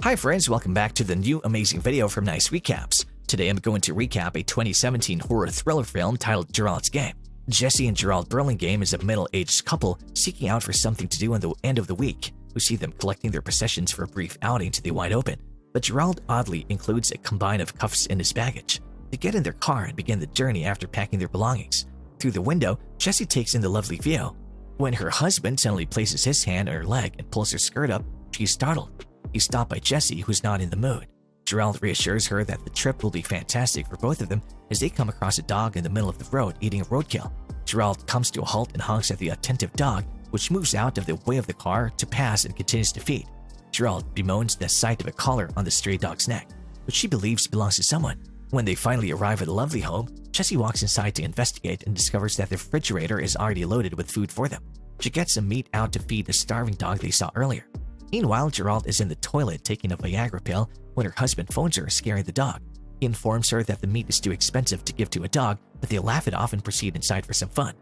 Hi friends, welcome back to the new amazing video from Nice Recaps. Today I'm going to recap a 2017 horror thriller film titled Gerald's Game. Jesse and Gerald Burlingame is a middle-aged couple seeking out for something to do on the end of the week. We see them collecting their possessions for a brief outing to the wide open, but Gerald oddly includes a combine of cuffs in his baggage. They get in their car and begin the journey after packing their belongings. Through the window, Jesse takes in the lovely view. When her husband suddenly places his hand on her leg and pulls her skirt up, she's startled. He's stopped by Jesse, who's not in the mood. Gerald reassures her that the trip will be fantastic for both of them as they come across a dog in the middle of the road eating a roadkill. Gerald comes to a halt and honks at the attentive dog, which moves out of the way of the car to pass and continues to feed. Gerald bemoans the sight of a collar on the stray dog's neck, which she believes belongs to someone. When they finally arrive at the lovely home, Jesse walks inside to investigate and discovers that the refrigerator is already loaded with food for them. She gets some meat out to feed the starving dog they saw earlier. Meanwhile, Gerald is in the toilet taking a Viagra pill when her husband phones her, scaring the dog. He informs her that the meat is too expensive to give to a dog, but they laugh it off and proceed inside for some fun.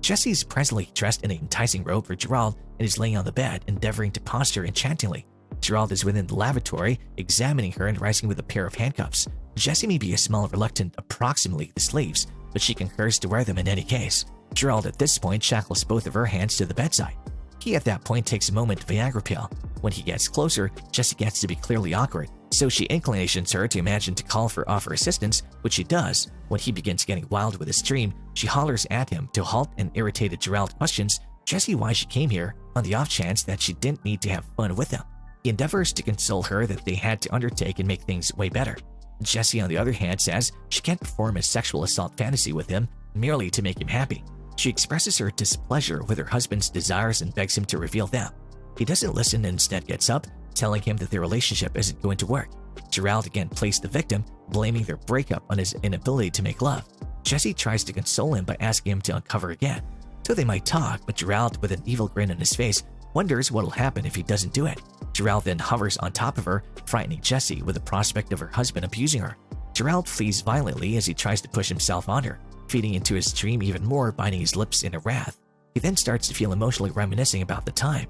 Jesse is presently dressed in an enticing robe for Gerald and is laying on the bed, endeavoring to posture enchantingly. Gerald is within the lavatory, examining her and rising with a pair of handcuffs. Jesse may be a small reluctant approximately the sleeves, but she concurs to wear them in any case. Gerald at this point shackles both of her hands to the bedside. He at that point takes a moment to Viagra pill. When he gets closer, Jesse gets to be clearly awkward, so she inclinations her to imagine to call for offer assistance, which she does. When he begins getting wild with his dream, she hollers at him to halt and irritated Gerald questions Jesse why she came here on the off chance that she didn't need to have fun with him. He endeavors to console her that they had to undertake and make things way better. Jesse, on the other hand, says she can't perform a sexual assault fantasy with him merely to make him happy. She expresses her displeasure with her husband's desires and begs him to reveal them. He doesn't listen and instead gets up, telling him that their relationship isn't going to work. Gerald again plays the victim, blaming their breakup on his inability to make love. Jesse tries to console him by asking him to uncover again. So they might talk, but Gerald, with an evil grin on his face, wonders what'll happen if he doesn't do it. Gerald then hovers on top of her, frightening Jesse with the prospect of her husband abusing her. Gerald flees violently as he tries to push himself on her, feeding into his dream even more, biting his lips in a wrath. He then starts to feel emotionally reminiscing about the time.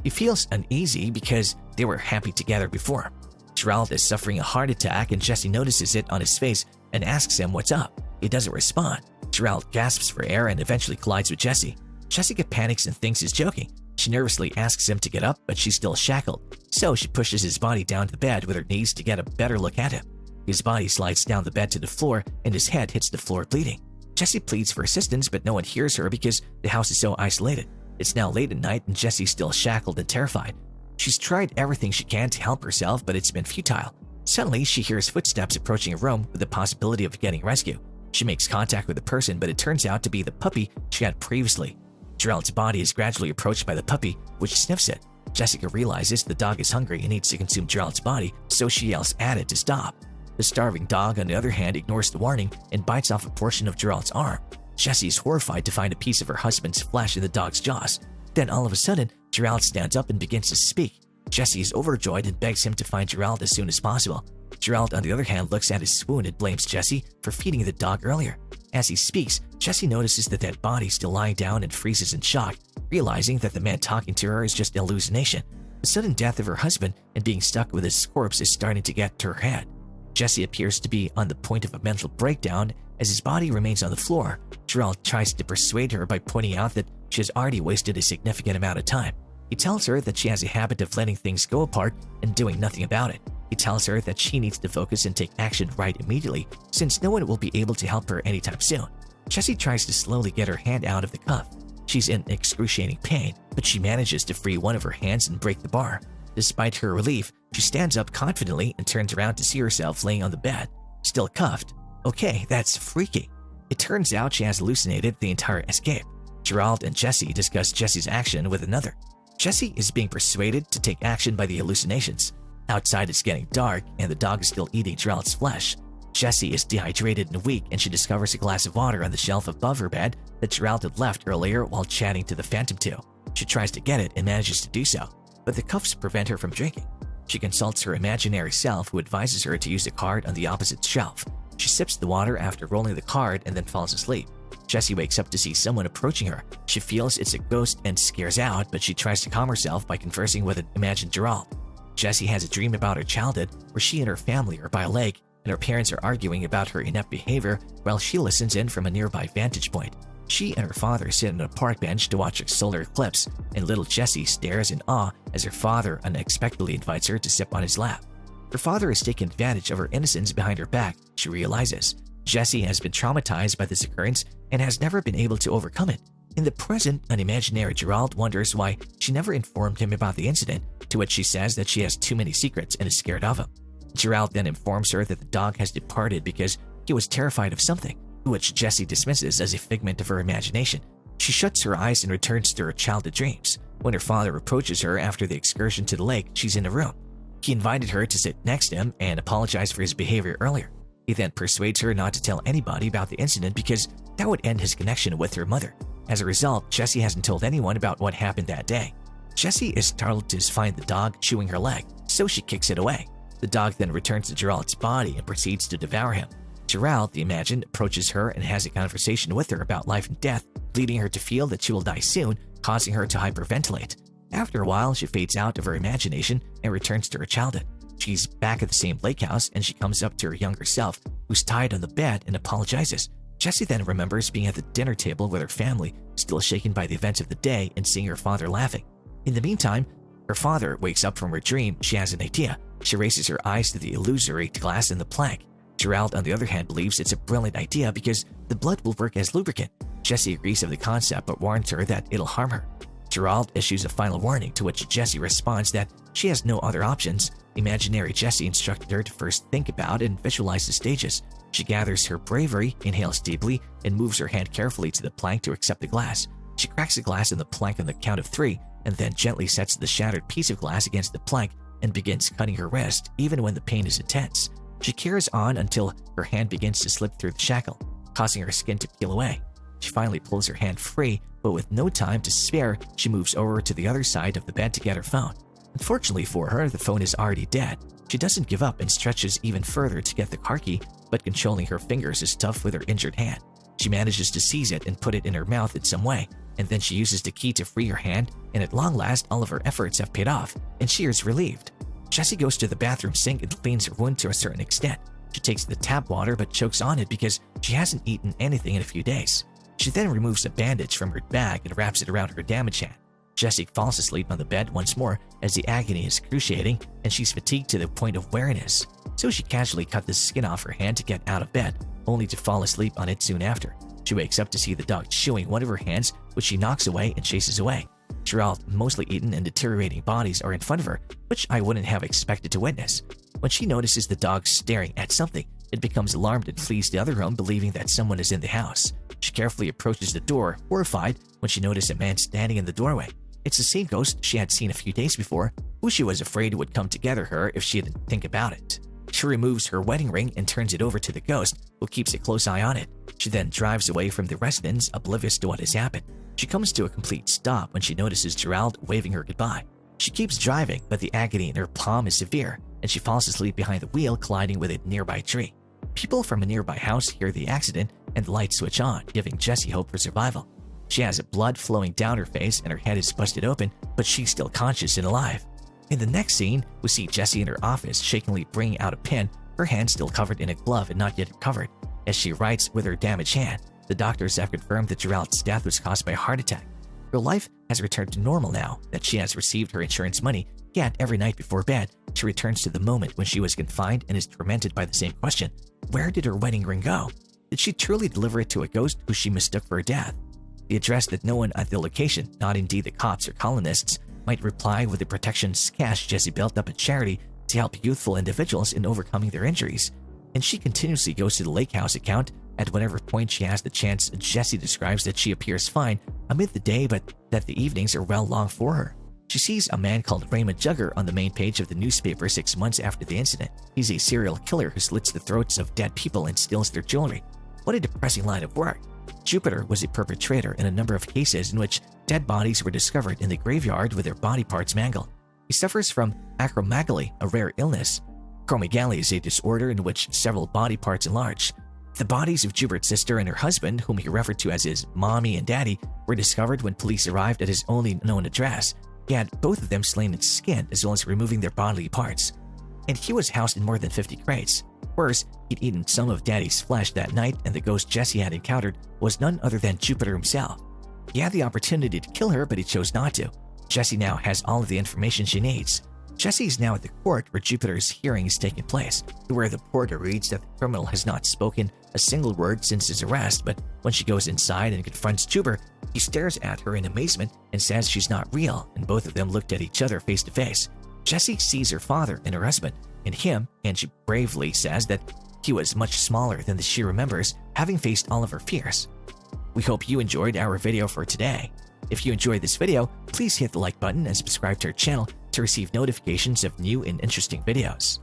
He feels uneasy because they were happy together before. Gerald is suffering a heart attack and Jesse notices it on his face and asks him what's up. He doesn't respond. Gerald gasps for air and eventually collides with Jesse. Jessica panics and thinks he's joking. She nervously asks him to get up, but she's still shackled, so she pushes his body down to the bed with her knees to get a better look at him. His body slides down the bed to the floor and his head hits the floor bleeding. Jesse pleads for assistance, but no one hears her because the house is so isolated. It's now late at night and Jesse's still shackled and terrified. She's tried everything she can to help herself, but it's been futile. Suddenly, she hears footsteps approaching a room with the possibility of getting rescue. She makes contact with the person, but it turns out to be the puppy she had previously. Gerald's body is gradually approached by the puppy, which sniffs it. Jessica realizes the dog is hungry and needs to consume Gerald's body, so she yells at it to stop. The starving dog, on the other hand, ignores the warning and bites off a portion of Gerald's arm. Jessie is horrified to find a piece of her husband's flesh in the dog's jaws. Then all of a sudden, Gerald stands up and begins to speak. Jesse is overjoyed and begs him to find Gerald as soon as possible. Gerald, on the other hand, looks at his wound and blames Jesse for feeding the dog earlier. As he speaks, Jesse notices the dead body still lying down and freezes in shock, realizing that the man talking to her is just an hallucination. The sudden death of her husband and being stuck with his corpse is starting to get to her head. Jesse appears to be on the point of a mental breakdown as his body remains on the floor. Gerald tries to persuade her by pointing out that she has already wasted a significant amount of time. He tells her that she has a habit of letting things go apart and doing nothing about it. He tells her that she needs to focus and take action right immediately, since no one will be able to help her anytime soon. Jessie tries to slowly get her hand out of the cuff. She's in excruciating pain, but she manages to free one of her hands and break the bar. Despite her relief, she stands up confidently and turns around to see herself laying on the bed, still cuffed. Okay, that's freaky. It turns out she has hallucinated the entire escape. Gerald and Jesse discuss Jesse's action with another. Jesse is being persuaded to take action by the hallucinations. Outside it's getting dark and the dog is still eating Gerald's flesh. Jesse is dehydrated and weak and she discovers a glass of water on the shelf above her bed that Gerald had left earlier while chatting to the Phantom 2. She tries to get it and manages to do so, but the cuffs prevent her from drinking. She consults her imaginary self who advises her to use the card on the opposite shelf. She sips the water after rolling the card and then falls asleep. Jessie wakes up to see someone approaching her. She feels it's a ghost and scares out, but she tries to calm herself by conversing with an imagined Gerald. Jessie has a dream about her childhood where she and her family are by a lake and her parents are arguing about her inept behavior while she listens in from a nearby vantage point. She and her father sit on a park bench to watch a solar eclipse, and little Jessie stares in awe as her father unexpectedly invites her to sit on his lap. Her father has taken advantage of her innocence behind her back, she realizes. Jessie has been traumatized by this occurrence and has never been able to overcome it. In the present, an imaginary Gerald wonders why she never informed him about the incident, to which she says that she has too many secrets and is scared of him. Gerald then informs her that the dog has departed because he was terrified of something, which Jessie dismisses as a figment of her imagination. She shuts her eyes and returns to her childhood dreams. When her father approaches her after the excursion to the lake, she's in a room. He invited her to sit next to him and apologize for his behavior earlier. He then persuades her not to tell anybody about the incident because that would end his connection with her mother. As a result, Jessie hasn't told anyone about what happened that day. Jessie is startled to find the dog chewing her leg, so she kicks it away. The dog then returns to Gerald's body and proceeds to devour him. Gerald, the imagined, approaches her and has a conversation with her about life and death, leading her to feel that she will die soon, causing her to hyperventilate. After a while, she fades out of her imagination and returns to her childhood. She's back at the same lake house and she comes up to her younger self, who's tied on the bed, and apologizes. Jessie then remembers being at the dinner table with her family, still shaken by the events of the day and seeing her father laughing. In the meantime, her father wakes up from her dream. She has an idea. She raises her eyes to the illusory glass in the plank. Gerald, on the other hand, believes it's a brilliant idea because the blood will work as lubricant. Jessie agrees with the concept but warns her that it'll harm her. Gerald issues a final warning, to which Jessie responds that she has no other options. Imaginary Jessie instructed her to first think about and visualize the stages. She gathers her bravery, inhales deeply, and moves her hand carefully to the plank to accept the glass. She cracks the glass in the plank on the count of 3, and then gently sets the shattered piece of glass against the plank and begins cutting her wrist, even when the pain is intense. She carries on until her hand begins to slip through the shackle, causing her skin to peel away. She finally pulls her hand free, but with no time to spare, she moves over to the other side of the bed to get her phone. Unfortunately for her, the phone is already dead. She doesn't give up and stretches even further to get the car key, but controlling her fingers is tough with her injured hand. She manages to seize it and put it in her mouth in some way, and then she uses the key to free her hand, and at long last all of her efforts have paid off, and she is relieved. Jessie goes to the bathroom sink and cleans her wound to a certain extent. She takes the tap water but chokes on it because she hasn't eaten anything in a few days. She then removes a bandage from her bag and wraps it around her damaged hand. Jessie falls asleep on the bed once more as the agony is excruciating and she's fatigued to the point of weariness. So she casually cut the skin off her hand to get out of bed, only to fall asleep on it soon after. She wakes up to see the dog chewing one of her hands, which she knocks away and chases away. Gerald, mostly eaten and deteriorating bodies are in front of her, which I wouldn't have expected to witness. When she notices the dog staring at something, it becomes alarmed and flees the other room, believing that someone is in the house. She carefully approaches the door, horrified when she noticed a man standing in the doorway. It's the same ghost she had seen a few days before, who she was afraid would come to gather her if she didn't think about it. She removes her wedding ring and turns it over to the ghost, who keeps a close eye on it. She then drives away from the residence, oblivious to what has happened. She comes to a complete stop when she notices Gerald waving her goodbye. She keeps driving, but the agony in her palm is severe, and she falls asleep behind the wheel, colliding with a nearby tree. People from a nearby house hear the accident, and the lights switch on, giving Jessie hope for survival. She has blood flowing down her face and her head is busted open, but she's still conscious and alive. In the next scene, we see Jessie in her office shakingly bringing out a pen, her hand still covered in a glove and not yet recovered. As she writes with her damaged hand, the doctors have confirmed that Gerald's death was caused by a heart attack. Her life has returned to normal now that she has received her insurance money, yet every night before bed, she returns to the moment when she was confined and is tormented by the same question: where did her wedding ring go? Did she truly deliver it to a ghost who she mistook for her death? The address that no one at the location, not indeed the cops or colonists, might reply with the protections cash Jessie built up at charity to help youthful individuals in overcoming their injuries. And she continuously goes to the lake house account at whatever point she has the chance. Jessie describes that she appears fine amid the day, but that the evenings are well long for her. She sees a man called Raymond Jugger on the main page of the newspaper 6 months after the incident. He's a serial killer who slits the throats of dead people and steals their jewelry. What a depressing line of work. Jupiter was a perpetrator in a number of cases in which dead bodies were discovered in the graveyard with their body parts mangled. He suffers from acromegaly, a rare illness. Acromegaly is a disorder in which several body parts enlarge. The bodies of Jubert's sister and her husband, whom he referred to as his mommy and daddy, were discovered when police arrived at his only known address. He had both of them slain and skinned, as well as removing their bodily parts. And he was housed in more than 50 crates. Worse, he'd eaten some of Daddy's flesh that night, and the ghost Jesse had encountered was none other than Jupiter himself. He had the opportunity to kill her, but he chose not to. Jesse now has all of the information she needs. Jesse is now at the court where Jupiter's hearing is taking place, where the porter reads that the criminal has not spoken a single word since his arrest, but when she goes inside and confronts Jupiter, he stares at her in amazement and says she's not real, and both of them looked at each other face to face. Jesse sees her father and her husband and him, and she bravely says that he was much smaller than she remembers, having faced all of her fears. We hope you enjoyed our video for today. If you enjoyed this video, please hit the like button and subscribe to our channel to receive notifications of new and interesting videos.